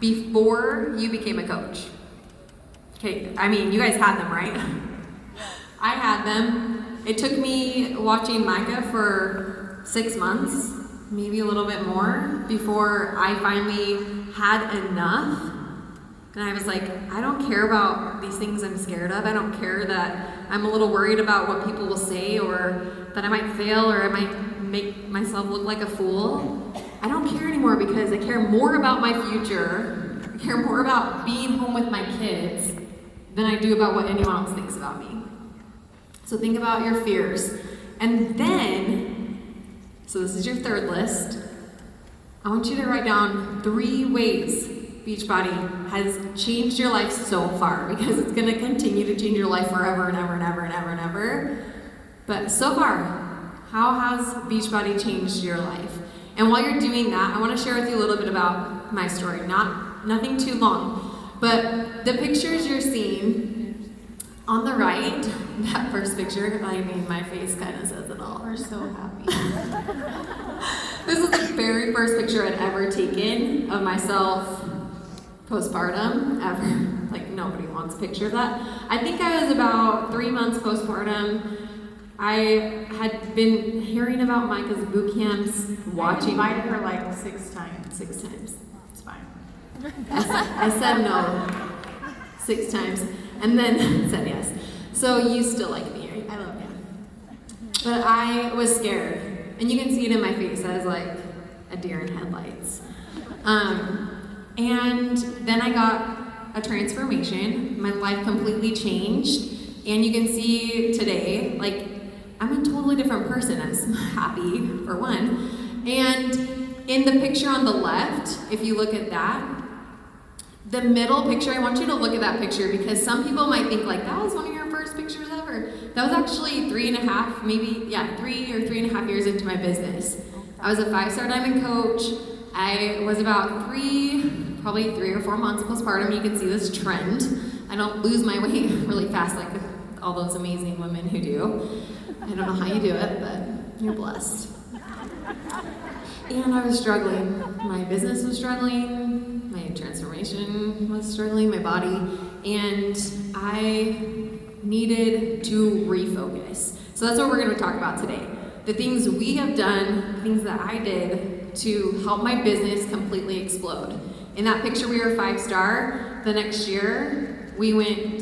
before you became a coach? Okay, I mean, you guys had them, right? I had them. It took me watching Micah for 6 months, maybe a little bit more, before I finally had enough. And I was like, I don't care about these things I'm scared of. I don't care that I'm a little worried about what people will say, or that I might fail, or I might make myself look like a fool. I don't care anymore because I care more about my future. I care more about being home with my kids than I do about what anyone else thinks about me. So think about your fears. And then, so this is your third list. I want you to write down 3 ways Beachbody has changed your life so far, because it's going to continue to change your life forever and ever and ever and ever and ever. But so far, how has Beachbody changed your life? And while you're doing that, I want to share with you a little bit about my story. Nothing too long, but the pictures you're seeing on the right, that first picture, I mean, my face kind of says it all. We're so happy. This is the very first picture I'd ever taken of myself postpartum, ever. Like, nobody wants a picture of that. I think I was about 3 months postpartum. I had been hearing about Micah's boot camps, watching. I invited her like 6 times. 6 times. It's fine. I said no 6 times, and then said yes. So you still like me, right? I love you. But I was scared, and you can see it in my face. I was like a deer in headlights. And then I got a transformation. My life completely changed, and you can see today, like, I'm a totally different person. I'm happy, for one. And in the picture on the left, if you look at that, the middle picture, I want you to look at that picture, because some people might think like, that was one of your first pictures ever. That was actually 3.5, maybe, 3 or 3.5 years into my business. I was a 5-star diamond coach. I was about probably 3 or 4 months postpartum. You can see this trend. I don't lose my weight really fast like all those amazing women who do. I don't know how you do it, but you're blessed. And I was struggling. My business was struggling, my transformation was struggling, my body, and I needed to refocus. So that's what we're going to talk about today. The things we have done, the things that I did to help my business completely explode. In that picture, we were 5-star. The next year, we went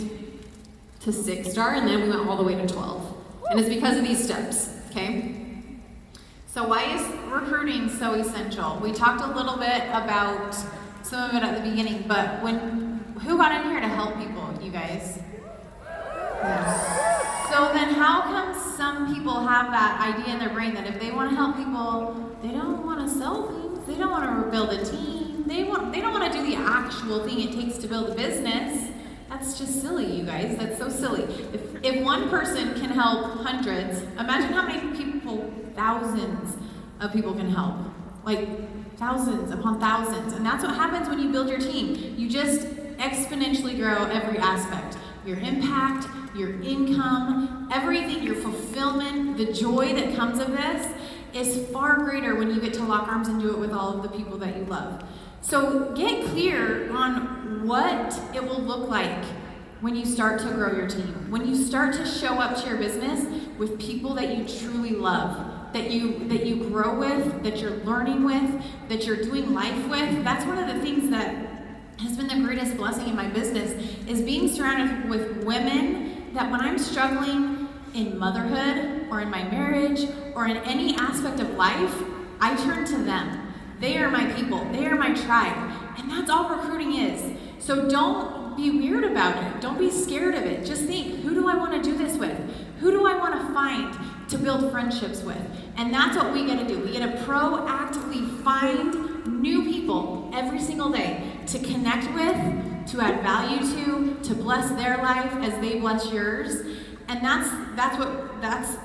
to 6-star, and then we went all the way to 12. And it's because of these steps, okay? So why is recruiting so essential? We talked a little bit about some of it at the beginning, but who got in here to help people, you guys? Yes. So then how come some people have that idea in their brain that if they want to help people, they don't want to sell things, they don't want to build a team, they don't want to do the actual thing it takes to build a business? That's just silly, you guys. That's so silly. If one person can help hundreds, imagine how many people, thousands of people can help. Like thousands upon thousands. And that's what happens when you build your team. You just exponentially grow every aspect. Your impact, your income, everything, your fulfillment, the joy that comes of this is far greater when you get to lock arms and do it with all of the people that you love. So get clear on what it will look like when you start to grow your team, when you start to show up to your business with people that you truly love, that you grow with, that you're learning with, that you're doing life with. That's one of the things that has been the greatest blessing in my business, is being surrounded with women that when I'm struggling in motherhood or in my marriage or in any aspect of life, I turn to them. They are my people. They are my tribe. And that's all recruiting is. So don't be weird about it. Don't be scared of it. Just think, who do I want to do this with? Who do I want to find to build friendships with? And that's what we get to do. We get to proactively find new people every single day to connect with, to add value to bless their life as they bless yours. And that's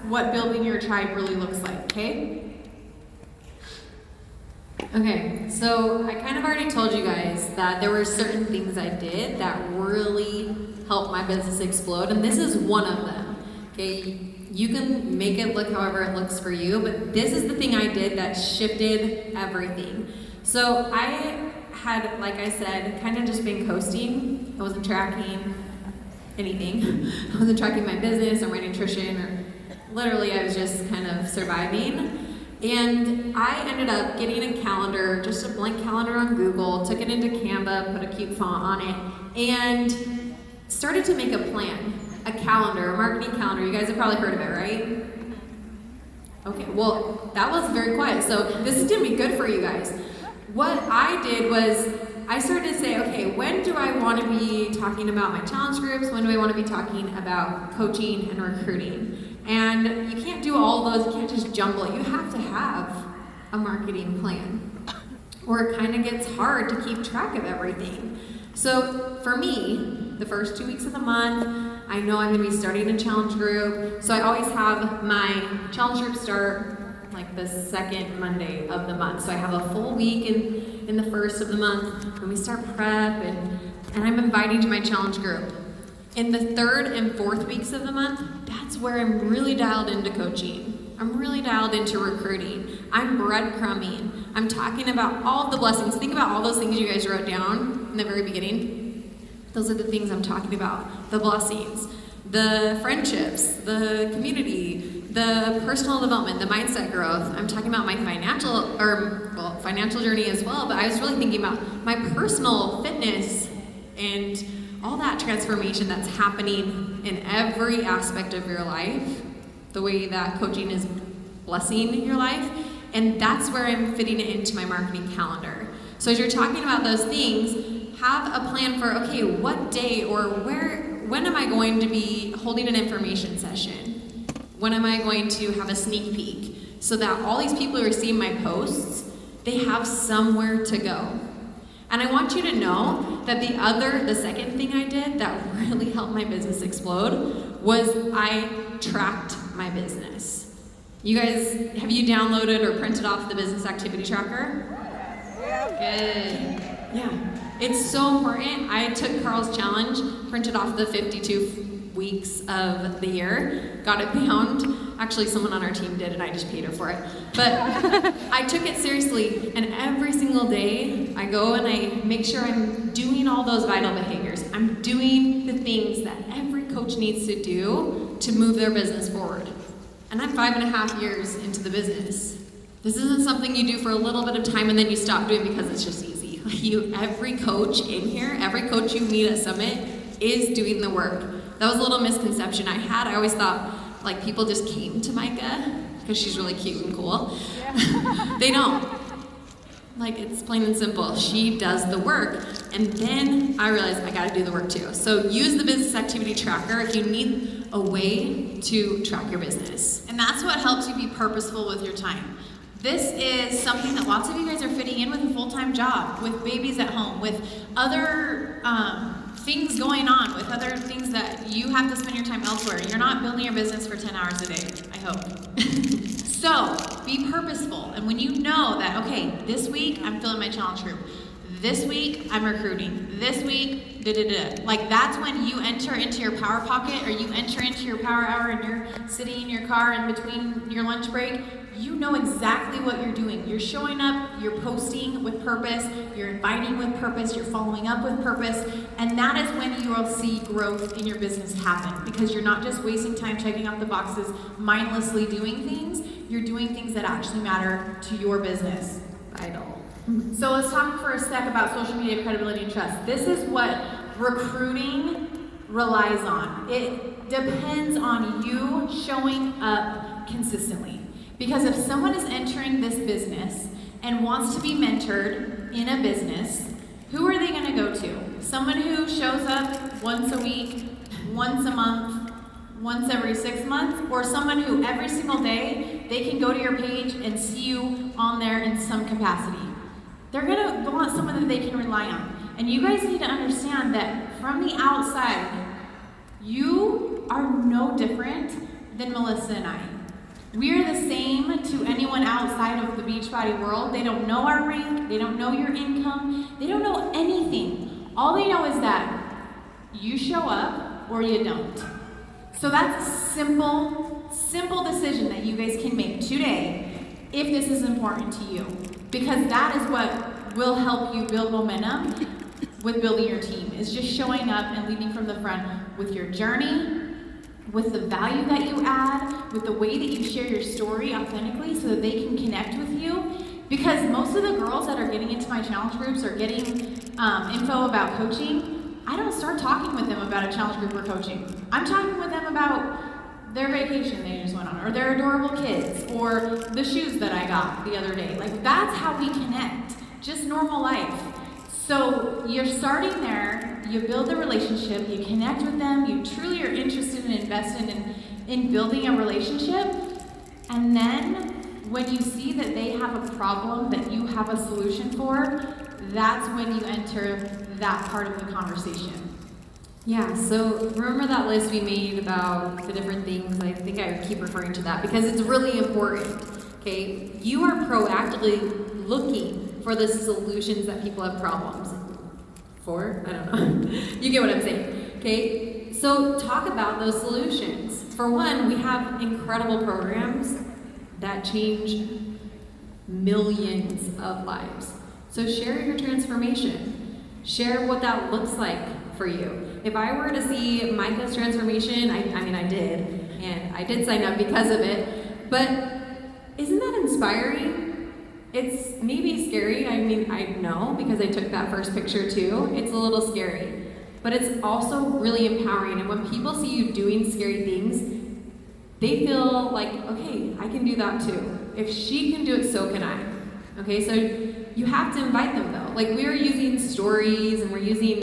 what building your tribe really looks like, okay? Okay, so I kind of already told you guys that there were certain things I did that really helped my business explode, and this is one of them. Okay, you can make it look however it looks for you, but this is the thing I did that shifted everything. So I had, like I said, kind of just been coasting. I wasn't tracking anything. I wasn't tracking my business or my nutrition, or literally I was just kind of surviving. And I ended up getting a calendar, just a blank calendar on Google, took it into Canva, put a cute font on it, and started to make a plan, a calendar, a marketing calendar. You guys have probably heard of it, right? Okay, well, that was very quiet, so this is gonna be good for you guys. What I did was, I started to say, okay, when do I want to be talking about my challenge groups? When do I want to be talking about coaching and recruiting? And you can't do all those, you can't just jumble it. You have to have a marketing plan, or it kind of gets hard to keep track of everything. So for me, the first 2 weeks of the month, I know I'm going to be starting a challenge group, so I always have my challenge group start like the second Monday of the month. So I have a full week in the first of the month when we start prep, and I'm inviting to my challenge group. In the third and fourth weeks of the month, that's where I'm really dialed into coaching. I'm really dialed into recruiting. I'm breadcrumbing. I'm talking about all the blessings. Think about all those things you guys wrote down in the very beginning. Those are the things I'm talking about. The blessings, the friendships, the community, the personal development, the mindset growth. I'm talking about my financial journey as well, but I was really thinking about my personal fitness and all that transformation that's happening in every aspect of your life, the way that coaching is blessing your life, and that's where I'm fitting it into my marketing calendar. So as you're talking about those things, have a plan for, okay, what day or when am I going to be holding an information session? When am I going to have a sneak peek? So that all these people who are seeing my posts, they have somewhere to go. And I want you to know that the second thing I did that really helped my business explode was I tracked my business. You guys, have you downloaded or printed off the business activity tracker? Good. Yeah. It's so important. I took Carl's challenge, printed off the 52 weeks of the year, got it bound. Actually, someone on our team did, and I just paid her for it. But I took it seriously, and every single day, I go and I make sure I'm doing all those vital behaviors. I'm doing the things that every coach needs to do to move their business forward. And I'm 5.5 years into the business. This isn't something you do for a little bit of time and then you stop doing because it's just easy. Every coach in here, every coach you meet at Summit is doing the work. That was a little misconception I had. I always thought, like, people just came to Micah because she's really cute and cool. Yeah. They don't. Like, it's plain and simple. She does the work. And then I realized I gotta do the work too. So use the business activity tracker if you need a way to track your business. And that's what helps you be purposeful with your time. This is something that lots of you guys are fitting in with a full-time job, with babies at home, with other things going on, with other things that you have to spend your time elsewhere. You're not building your business for 10 hours a day, I hope. So, be purposeful. And when you know that, okay, this week I'm filling my challenge group. This week I'm recruiting. This week, da-da-da. Like, that's when you enter into your power pocket, or you enter into your power hour and you're sitting in your car in between your lunch break. You know exactly what you're doing. You're showing up, you're posting with purpose, you're inviting with purpose, you're following up with purpose, and that is when you will see growth in your business happen, because you're not just wasting time checking off the boxes, mindlessly doing things, you're doing things that actually matter to your business. Vital. So let's talk for a sec about social media credibility and trust. This is what recruiting relies on. It depends on you showing up consistently. Because if someone is entering this business and wants to be mentored in a business, who are they going to go to? Someone who shows up once a week, once a month, once every 6 months, or someone who every single day they can go to your page and see you on there in some capacity? They're going to want someone that they can rely on. And you guys need to understand that from the outside, you are no different than Melissa and I. We're the same to anyone outside of the Beachbody world. They don't know our rank, they don't know your income, they don't know anything. All they know is that you show up or you don't. So that's a simple decision that you guys can make today if this is important to you. Because that is what will help you build momentum with building your team, is just showing up and leading from the front with your journey, with the value that you add, with the way that you share your story authentically so that they can connect with you. Because most of the girls that are getting into my challenge groups or getting info about coaching, I don't start talking with them about a challenge group or coaching. I'm talking with them about their vacation they just went on, or their adorable kids, or the shoes that I got the other day. Like, that's how we connect, just normal life. So you're starting there, you build the relationship, you connect with them, you truly are interested and invested in building a relationship, and then when you see that they have a problem that you have a solution for, that's when you enter that part of the conversation. Yeah, so remember that list we made about the different things? I think I keep referring to that because it's really important, okay? You are proactively looking for the solutions that people have problems for. I don't know. You get what I'm saying, okay? So talk about those solutions. For one, we have incredible programs that change millions of lives. So share your transformation. Share what that looks like for you. If I were to see Micah's transformation, I mean I did, and I did sign up because of it, but isn't that inspiring? It's maybe scary, I mean I know because I took that first picture too, it's a little scary, but it's also really empowering, and when people see you doing scary things, they feel like, okay, I can do that too. If she can do it, so can I. Okay, so you have to invite them though. Like we are using stories and we're using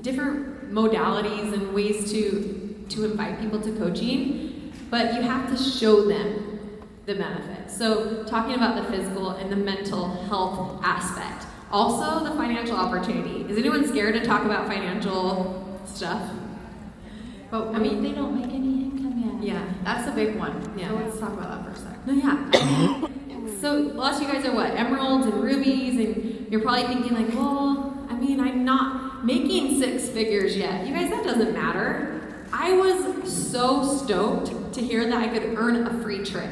different modalities and ways to invite people to coaching, but you have to show them the benefits. So talking about the physical and the mental health aspect. Also the financial opportunity. Is anyone scared to talk about financial stuff? But I mean, they don't make any income yet. Yeah. That's a big one. Yeah. So let's talk about that for a sec. No, yeah. So lots of you guys are what? Emeralds and rubies, and you're probably thinking like, well, I mean, I'm not making 6 figures yet. You guys, that doesn't matter. I was so stoked to hear that I could earn a free trip.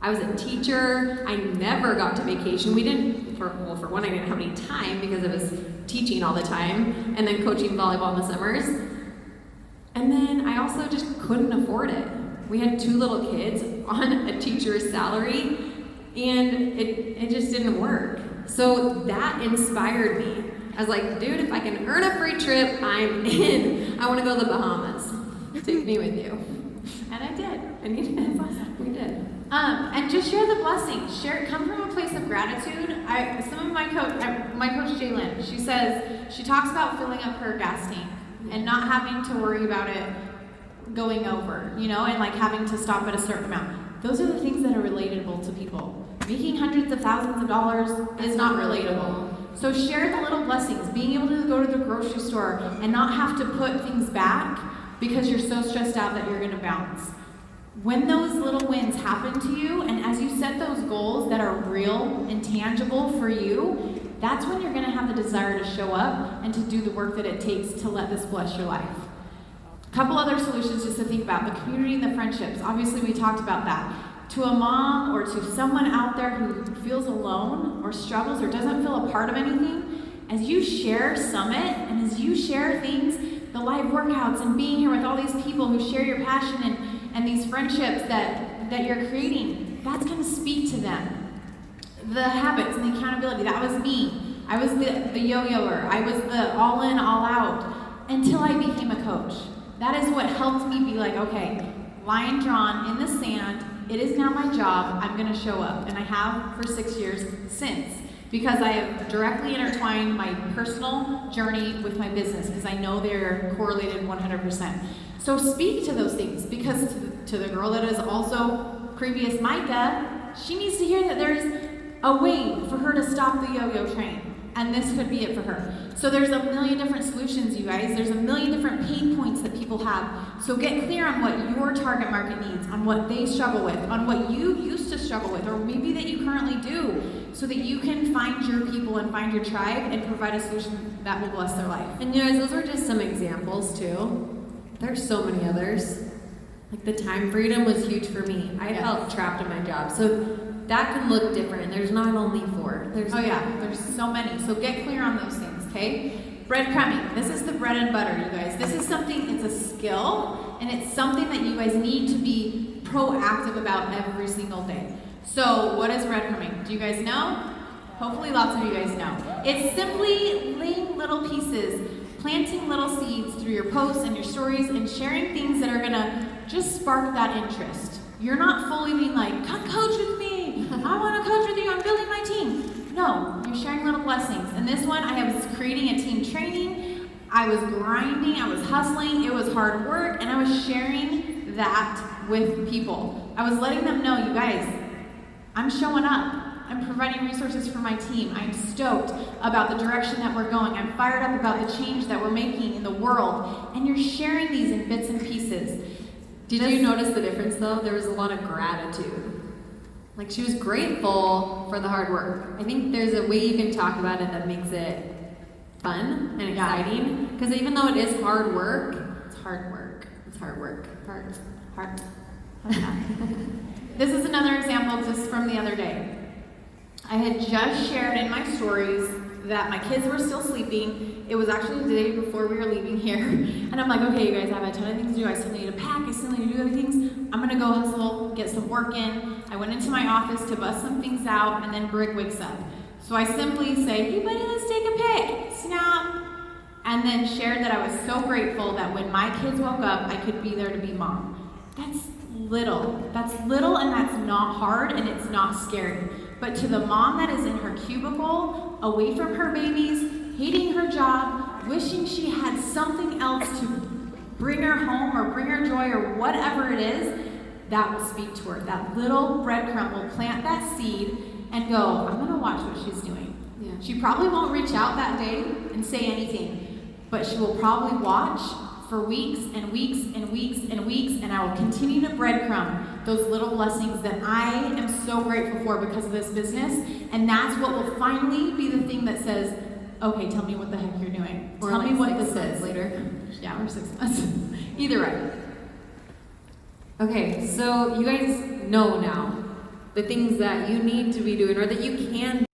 I was a teacher. I never got to vacation. We didn't, for one, I didn't have any time because I was teaching all the time and then coaching volleyball in the summers. And then I also just couldn't afford it. We had 2 little kids on a teacher's salary, and it just didn't work. So that inspired me. I was like, dude, if I can earn a free trip, I'm in. I want to go to the Bahamas. Take me with you. And I did. And you did. That's awesome. We did. And just share the blessings. Come from a place of gratitude. Some of my coach Jalen, she says, she talks about filling up her gas tank and not having to worry about it going over, and like having to stop at a certain amount. Those are the things that are relatable to people. Making hundreds of thousands of dollars is not relatable. So share the little blessings, being able to go to the grocery store and not have to put things back because you're so stressed out that you're going to bounce. When those little wins happen to you, and as you set those goals that are real and tangible for you, that's when you're going to have the desire to show up and to do the work that it takes to let this bless your life. A couple other solutions just to think about. The community and the friendships. Obviously, we talked about that. To a mom or to someone out there who feels alone or struggles or doesn't feel a part of anything, as you share Summit and as you share things, the live workouts and being here with all these people who share your passion and these friendships that you're creating, that's going to speak to them. The habits and the accountability, that was me. I was the yo-yoer. I was the all in, all out until I became a coach. That is what helped me be like, okay, line drawn in the sand. It is now my job. I'm going to show up. And I have for 6 years since, because I have directly intertwined my personal journey with my business, because I know they're correlated 100%. So speak to those things, because to the girl that is also previous Micah, she needs to hear that there's a way for her to stop the yo-yo train. And this could be it for her. So there's a million different solutions, you guys. There's a million different pain points that people have. So get clear on what your target market needs, on what they struggle with, on what you used to struggle with, or maybe that you currently do, so that you can find your people and find your tribe and provide a solution that will bless their life. And you guys, those are just some examples too. There's so many others. Like the time freedom was huge for me. I felt trapped in my job. So that can look different. There's not only 4. There's Oh yeah, there's so many. So get clear on those things, okay? Breadcrumbing. This is the bread and butter, you guys. This is something, it's a skill, and it's something that you guys need to be proactive about every single day. So what is breadcrumbing? Do you guys know? Hopefully lots of you guys know. It's simply laying little pieces, planting little seeds through your posts and your stories and sharing things that are gonna just spark that interest. You're not fully being like, come coach with me. I wanna coach with you, I'm building my team. No, you're sharing little blessings. And this one, I was creating a team training. I was grinding, I was hustling, it was hard work, and I was sharing that with people. I was letting them know, you guys, I'm showing up. I'm providing resources for my team. I'm stoked about the direction that we're going. I'm fired up about the change that we're making in the world. And you're sharing these in bits and pieces. Did you notice the difference though? There was a lot of gratitude. Like she was grateful for the hard work. I think there's a way you can talk about it that makes it fun and exciting. Because even though it is hard work, It's hard work. it's hard work. Hard. This is another example just from the other day. I had just shared in my stories that my kids were still sleeping. It was actually the day before we were leaving here. And I'm like, okay, you guys, I have a ton of things to do. I still need to pack. I still need to do other things. I'm going to go hustle, get some work in. I went into my office to bust some things out, and then Brig wakes up. So I simply say, hey, buddy, let's take a pic. Snap. And then shared that I was so grateful that when my kids woke up, I could be there to be mom. That's little. That's little, and that's not hard, and it's not scary. But to the mom that is in her cubicle, away from her babies, hating her job, wishing she had something else to bring her home or bring her joy or whatever it is, that will speak to her. That little breadcrumb will plant that seed and go, I'm going to watch what she's doing. Yeah. She probably won't reach out that day and say anything, but she will probably watch for weeks and weeks and weeks and weeks, and I will continue to breadcrumb those little blessings that I am so grateful for because of this business. And that's what will finally be the thing that says, okay, tell me what the heck you're doing. Or Tell like me what 6 this months is. later. Yeah, or 6 months. Either way. Okay, so you guys know now the things that you need to be doing or that you can